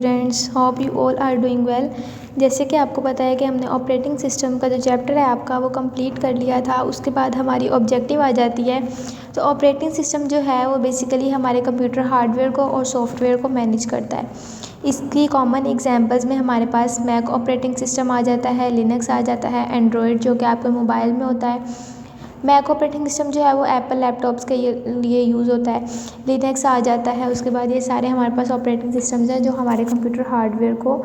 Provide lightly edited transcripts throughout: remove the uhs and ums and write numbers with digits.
Friends, hope you all are doing well. जैसे कि आपको पता है कि हमने ऑपरेटिंग सिस्टम का जो चैप्टर है आपका वो कंप्लीट कर लिया था। उसके बाद हमारी ऑब्जेक्टिव आ जाती है। तो ऑपरेटिंग सिस्टम जो है वो बेसिकली हमारे कंप्यूटर हार्डवेयर को और सॉफ्टवेयर को मैनेज करता है। इसकी कॉमन एग्जांपल्स में हमारे पास मैक ऑपरेटिंग सिस्टम आ जाता है, लिनक्स आ जाता है, एंड्रॉयड जो कि आपके मोबाइल में होता है। मैक ऑपरेटिंग सिस्टम जो है वो एप्पल लैपटॉप्स के लिए यूज़ होता है। लिनक्स आ जाता है। उसके बाद ये सारे हमारे पास ऑपरेटिंग सिस्टम्स हैं जो हमारे कंप्यूटर हार्डवेयर को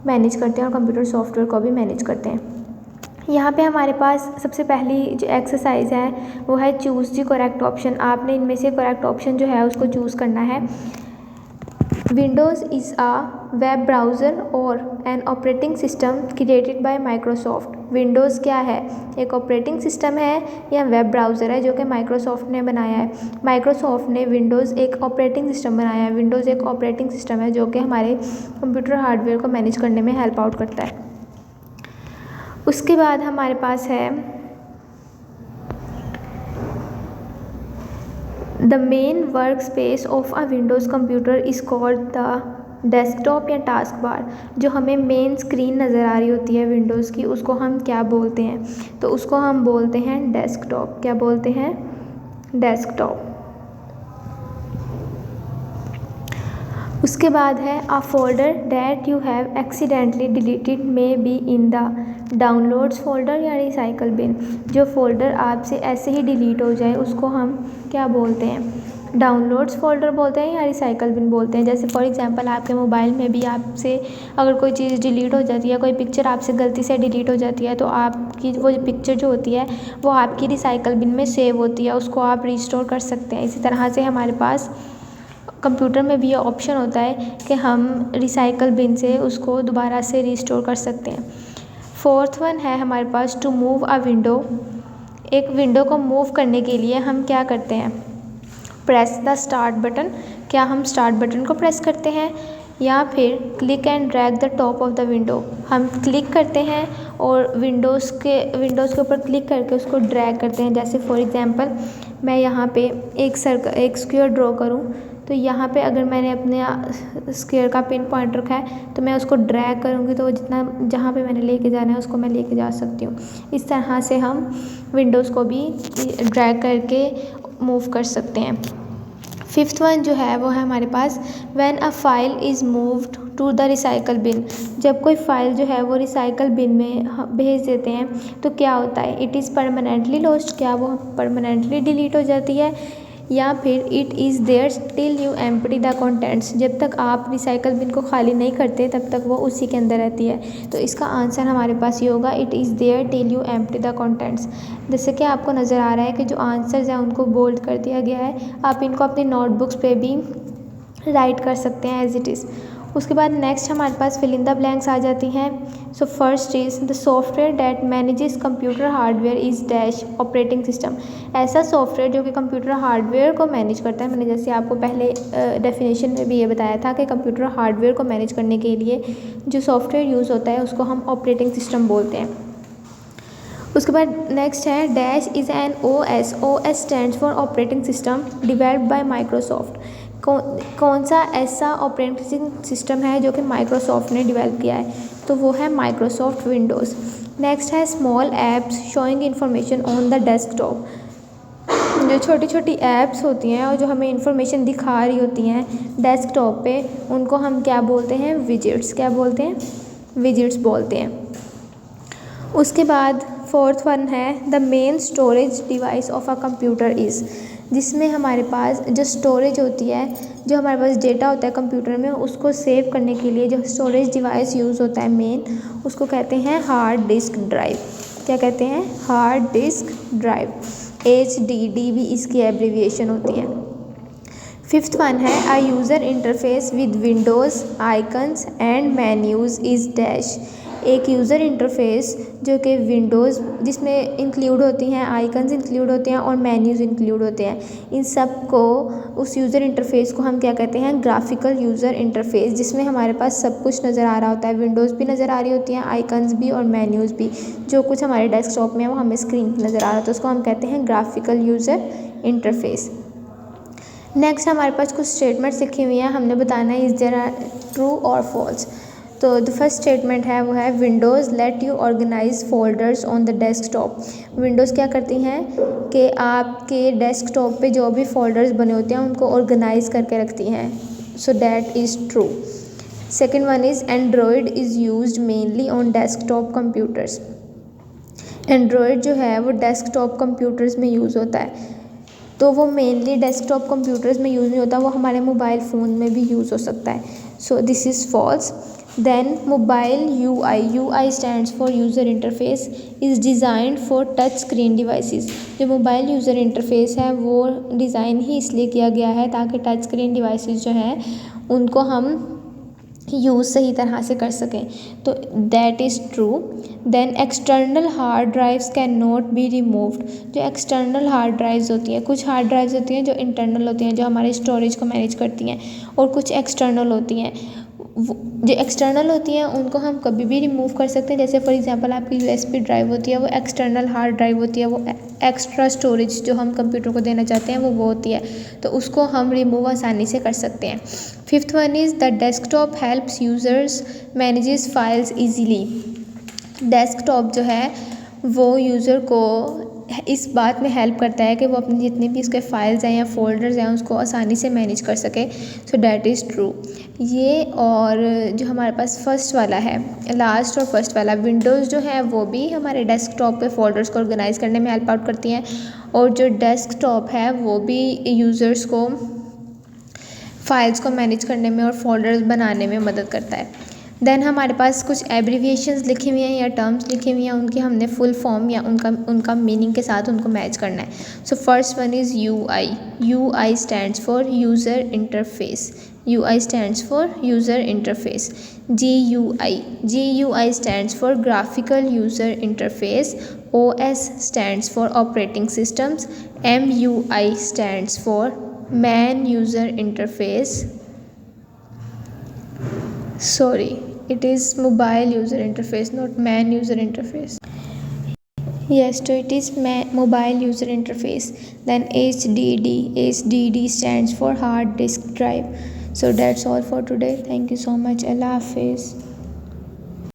मैनेज करते हैं और कंप्यूटर सॉफ्टवेयर को भी मैनेज करते हैं। यहाँ पे हमारे पास सबसे पहली जो एक्सरसाइज है वो है चूज़ द करेक्ट ऑप्शन। आपने इनमें से करेक्ट ऑप्शन जो है उसको चूज़ करना है। Windows is a web browser और an operating system created by Microsoft. Windows क्या है? एक ऑपरेटिंग सिस्टम है या वेब ब्राउज़र है जो कि माइक्रोसॉफ्ट ने बनाया है। माइक्रोसॉफ्ट ने विंडोज़ एक ऑपरेटिंग सिस्टम बनाया है। विंडोज़ एक ऑपरेटिंग सिस्टम है जो कि हमारे कंप्यूटर हार्डवेयर को मैनेज करने में हेल्प आउट करता है। उसके बाद हमारे पास है the main work space of a Windows computer is called the desktop या टास्क बार। जो हमें मेन स्क्रीन नज़र आ रही होती है विंडोज़ की उसको हम क्या बोलते हैं? तो उसको हम बोलते हैं डेस्कटॉप। क्या बोलते हैं? डेस्कटॉप। उसके बाद है a folder that you have accidentally deleted may be in the downloads folder या रिसाइकल बिन। जो फोल्डर आपसे ऐसे ही डिलीट हो जाए उसको हम क्या बोलते हैं? डाउनलोड्स फोल्डर बोलते हैं या रिसाइकल बिन बोलते हैं। जैसे फॉर एग्जांपल आपके मोबाइल में भी आपसे अगर कोई चीज़ डिलीट हो जाती है, कोई पिक्चर आपसे गलती से डिलीट हो जाती है तो आपकी वो पिक्चर जो होती है वो आपकी रिसाइकल बिन में सेव होती है, उसको आप रिस्टोर कर सकते हैं। इसी तरह से हमारे पास कंप्यूटर में भी ये ऑप्शन होता है कि हम रिसाइकल बिन से उसको दोबारा से रिस्टोर कर सकते हैं। फोर्थ वन है हमारे पास टू मूव अ विंडो। एक विंडो को मूव करने के लिए हम क्या करते हैं? Press the start button. क्या हम स्टार्ट बटन को प्रेस करते हैं या फिर click and drag the top of the window. हम क्लिक करते हैं और विंडोज़ के ऊपर क्लिक करके उसको ड्रैग करते हैं। जैसे फॉर एग्जांपल मैं यहाँ पे एक स्क्वायर ड्रॉ करूँ तो यहाँ पे अगर मैंने अपने स्क्वायर का पिन पॉइंट रखा है तो मैं उसको ड्रैग करूँगी तो वो जितना जहाँ पे मैंने लेके जाना है उसको मैं लेके जा सकती हूँ। इस तरह से हम विंडोज़ को भी ड्रैग करके मूव कर सकते हैं। फिफ्थ वन जो है वो है हमारे पास when a file is moved to the recycle bin. जब कोई फ़ाइल जो है वो रिसाइकल बिन में भेज देते हैं तो क्या होता है? It is permanently lost. क्या वो परमानेंटली डिलीट हो जाती है या फिर it is there till you empty the contents. जब तक आप रिसाइकल बिन को खाली नहीं करते तब तक वो उसी के अंदर रहती है। तो इसका आंसर हमारे पास ये होगा it is there till you empty the contents. जैसे कि आपको नज़र आ रहा है कि जो आंसर्स हैं उनको बोल्ड कर दिया गया है। आप इनको अपनी नोटबुक्स पे भी राइट कर सकते हैं एज इट इज़। उसके बाद नेक्स्ट हमारे पास फिल इन द ब्लैंक्स आ जाती हैं। So first is the software that manages computer hardware is dash operating system. ऐसा सॉफ्टवेयर जो कि कंप्यूटर हार्डवेयर को मैनेज करता है। मैंने जैसे आपको पहले डेफिनेशन में भी ये बताया था कि कंप्यूटर हार्डवेयर को मैनेज करने के लिए जो सॉफ्टवेयर यूज़ होता है उसको हम ऑपरेटिंग सिस्टम बोलते हैं। उसके बाद नेक्स्ट है dash is an OS। OS stands for operating system developed bye Microsoft. कौन सा ऐसा ऑपरेटिंग सिस्टम है जो कि माइक्रोसॉफ्ट ने डिवेल्प किया है? तो वो है माइक्रोसॉफ्ट विंडोज़। नेक्स्ट है small apps showing information on the desktop. जो छोटी छोटी ऐप्स होती हैं और जो हमें इंफॉर्मेशन दिखा रही होती हैं डेस्कटॉप पे उनको हम क्या बोलते हैं? विजेट्स। क्या बोलते हैं? विजेट्स बोलते हैं। उसके बाद फोर्थ वन है the main storage device of a computer is. जिसमें हमारे पास जो स्टोरेज होती है, जो हमारे पास डेटा होता है कंप्यूटर में उसको सेव करने के लिए जो स्टोरेज डिवाइस यूज़ होता है मेन, उसको कहते हैं हार्ड डिस्क ड्राइव। क्या कहते हैं? Hard disk drive. HDD भी इसकी एब्रीविएशन होती है। फिफ्थ वन है अ user interface with Windows icons and menus is dash. एक यूज़र इंटरफेस जो कि विंडोज़ जिसमें इंक्लूड होती हैं, आइकन्स इंक्लूड होते हैं और मेन्यूज़ इंक्लूड होते हैं। इन सब को उस यूज़र इंटरफेस को हम क्या कहते हैं? Graphical user interface. जिसमें हमारे पास सब कुछ नज़र आ रहा होता है, विंडोज़ भी नज़र आ रही होती हैं, आइकन्स भी और मेन्यूज़ भी। जो कुछ हमारे डेस्कटॉप में है वो हमें स्क्रीन पर नज़र आ रहा होता है, उसको हम कहते हैं ग्राफिकल यूज़र इंटरफेस। नेक्स्ट हमारे पास कुछ स्टेटमेंट्स लिखी हुई हैं, हमने बताना है इज़ देयर आर ट्रू और फॉल्स। तो द फर्स्ट स्टेटमेंट है वो है Windows let you organize folders on the desktop. Windows क्या करती हैं कि आपके डेस्कटॉप पे जो भी फोल्डर्स बने होते हैं उनको ऑर्गेनाइज करके रखती हैं। So that is true. Second one is Android is used mainly on desktop computers. Android जो है वो डेस्कटॉप कंप्यूटर्स में यूज़ होता है, तो वो मेनली डेस्कटॉप कंप्यूटर्स में यूज़ नहीं होता, वो हमारे मोबाइल फ़ोन में भी यूज़ हो सकता है। So this is false. Then mobile UI stands for user interface is designed for touch screen devices. जो मोबाइल यूज़र इंटरफेस है वो डिज़ाइन ही इसलिए किया गया है ताकि टच स्क्रीन डिवाइसेस जो हैं उनको हम यूज़ सही तरह से कर सकें, तो that is true. Then external hard drives can not be removed. जो एक्सटर्नल हार्ड ड्राइव्स होती हैं, कुछ हार्ड ड्राइव्स होती हैं जो इंटरनल होती हैं, जो हमारे स्टोरेज को मैनेज करती हैं, और कुछ एक्सटर्नल होती हैं। जो एक्सटर्नल होती हैं उनको हम कभी भी रिमूव कर सकते हैं, जैसे फॉर एग्जांपल आपकी USB ड्राइव होती है, वो एक्सटर्नल हार्ड ड्राइव होती है, वो एक्स्ट्रा स्टोरेज जो हम कंप्यूटर को देना चाहते हैं वो होती है, तो उसको हम रिमूव आसानी से कर सकते हैं। Fifth one is the desktop helps users manages files easily. Desktop जो है वो यूज़र को इस बात में हेल्प करता है कि वो अपनी जितनी भी उसके फाइल्स हैं या फोल्डर्स हैं उसको आसानी से मैनेज कर सके। So that is true. ये और जो हमारे पास फर्स्ट वाला है, लास्ट और फर्स्ट वाला, विंडोज़ जो है वो भी हमारे डेस्कटॉप पे फोल्डर्स को ऑर्गेनाइज करने में हेल्प आउट करती हैं, और जो डेस्कटॉप है वो भी यूज़र्स को फाइल्स को मैनेज करने में और फोल्डर्स बनाने में मदद करता है। देन हमारे पास कुछ एब्रीविएशंस लिखी हुई हैं या टर्म्स लिखी हुई हैं, उनकी हमने फुल फॉर्म या उनका मीनिंग के साथ उनको मैच करना है। So first one is UI stands for user interface. UI stands for user interface. GUI stands for graphical user interface. OS stands for operating systems. MUI stands for man user interface. Sorry, it is mobile user interface, not man user interface. Yes, so it is mobile user interface. Then HDD stands for hard disk drive. So that's all for today. Thank you so much. Allah Hafiz.